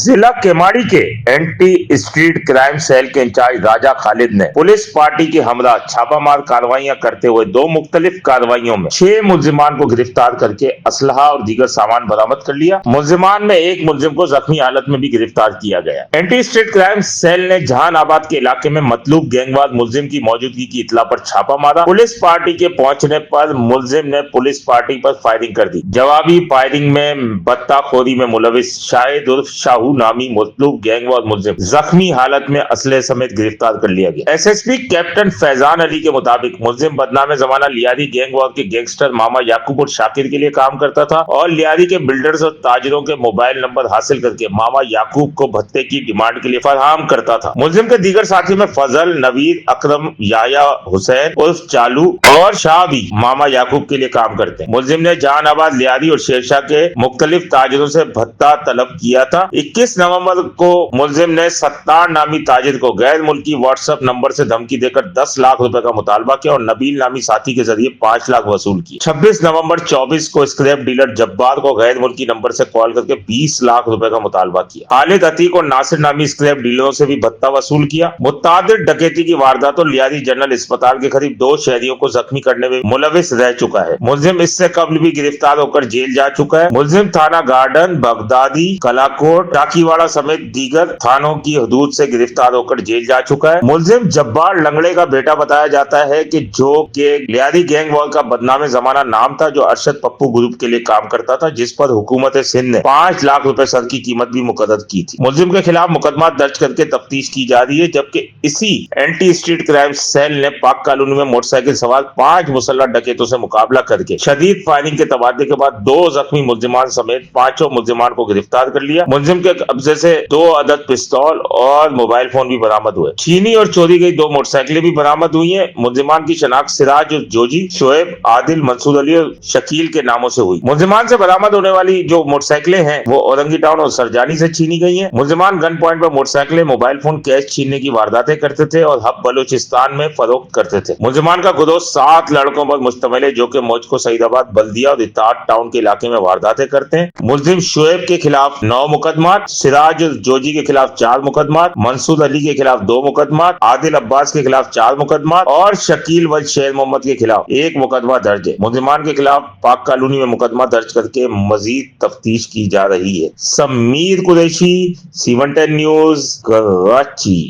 जिला केमाड़ी के anti street crime cell के इंचार्ज राजा खालिद ने पुलिस पार्टी के हमरा छापामार कार्रवाइयां करते हुए दो मुख्तलिफ कार्रवाइयों में 6 मुलजिमान को गिरफ्तार करके असलहा और दीगर सामान बरामद कर लिया। मुलजिमान में एक मुलजिम को जख्मी हालत में भी गिरफ्तार किया गया। एंटी स्ट्रीट क्राइम सेल ने जहानाबाद के इलाके में मतलूब गैंगवार मुलजिम की मौजूदगी की इतला पर छापा मारा। पुलिस पार्टी के पहुंचने पर मुलजिम ने पुलिस पार्टी पर फायरिंग कर दी। जवाबी फायरिंग में बत्ताखोरी में मुलविस शाहिद उर्फ शाहू नामी मतलूब गैंगवार मुलजिम जख्मी हालत में असले समेत गिरफ्तार कर लिया गया। एसएसपी कैप्टन फैजान अली के मुताबिक मुलजिम बदनामे जमाना लियारी गैंगवार के गैंगस्टर मामा याकूब और शाकिर के लिए काम करता था और लियारी के बिल्डर्स और ताजरों के मोबाइल नंबर हासिल करके मामा याकूब को भत्ते की डिमांड के लिए फराहम करता था। मुलजिम के दीगर साथी में फजल, नवीर, अकरम, याया, हुसैन उर्फ चालू और शाह भी मामा याकूब के लिए काम करते हैं। मुलजिम ने जहानाबाद, लियारी और शेरशाह के मुख्तलिफ ताजरों से भत्ता तलब किया था। 21 नवंबर को मुलजिम ने सत्तार नामी ताजिर को गैर मुल्की व्हाट्सएप नंबर से धमकी देकर 10 लाख रुपए का मुतालबा किया और नबील नामी साथी के जरिए 5 लाख वसूल किए। 26 नवंबर 24 को स्क्रैप डीलर जब्बार को गैर मुल्की नंबर से कॉल करके 20 लाख रुपए का मुतालबा किया। खालिद, अतीक और नासिर नामी स्क्रैप डीलरों से भी भत्ता वसूल किया। मुतादिद डकैती की वारदातों लियारी जनरल अस्पताल के करीब 2 शहरियों को जख्मी करने में मुलविस रह चुका है। मुलजिम इससे कबल भी गिरफ्तार होकर जेल जा चुका है। मुलजिम थाना गार्डन, बगदादी, कलाकोट, टाकीवाड़ा समेत दीगर थानों की हदूद से गिरफ्तार होकर जेल जा चुका है। मुलजिम जब्बार लंगड़े का बेटा बताया जाता है कि जो के लियारी गैंग वॉर का बदनामे जमाना नाम था, जो अरशद पप्पू ग्रुप के लिए काम करता था, जिस पर हुकूमत सिंध ने 5 लाख रुपए सर की कीमत भी मुकर्रर की थी। मुलजिम के खिलाफ मुकदमा दर्ज करके तफ्तीश की जा रही है, जबकि इसी एंटी स्ट्रीट क्राइम सेल ने पाक कॉलोनी में मोटरसाइकिल सवार 5 मुसल्लह डकैतों से मुकाबला करके शदीद फायरिंग के तबादले के बाद 2 जख्मी मुलजिमान समेत 5 मुलजिमान को गिरफ्तार कर लिया। मुलजिम के कब्जे से 2 अदद पिस्तौल और मोबाइल फोन भी बरामद हुए। छीनी और चोरी गई 2 मोटरसाइकिलें भी बरामद हुई हैं। मुलजिमान की शनाख्त सिराज और जोजी, शोएब, आदिल, मंसूर अली और शकील के नामों से हुई। मुलजिमान से बरामद होने वाली जो मोटरसाइकिलें हैं वो औरंगी टाउन और सरजानी से छीनी गई हैं। मुलजिमान गन पॉइंट पर मोटरसाइकिलें, मोबाइल फोन, कैश छीनने की वारदातें करते थे और हब बलूचिस्तान में फरोख्त करते थे। मुलजिमान का गुरोह 7 लड़कों पर मुश्तमिल है, जो कि मौज को सईदाबाद, बल्दिया और इत्ताद टाउन के इलाके में वारदातें करते हैं। मुलजिम शोएब के खिलाफ 9 मुकदमात, सिराज और जोजी के खिलाफ 4 मुकदमात, मंसूर अली के खिलाफ 2 मुकदमात, आदिल अब्बास के खिलाफ 4 मुकदमात और शकील व शेर मोहम्मद के खिलाफ 1 मुकदमा दर्ज है। मुलजिमान के खिलाफ पाक कॉलोनी में मुकदमा दर्ज करके मजीद तफ्तीश की जा रही है। Sameer Qureshi, C110 news, Karachi.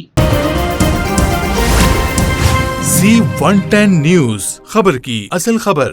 C110 news, खबर की असल खबर।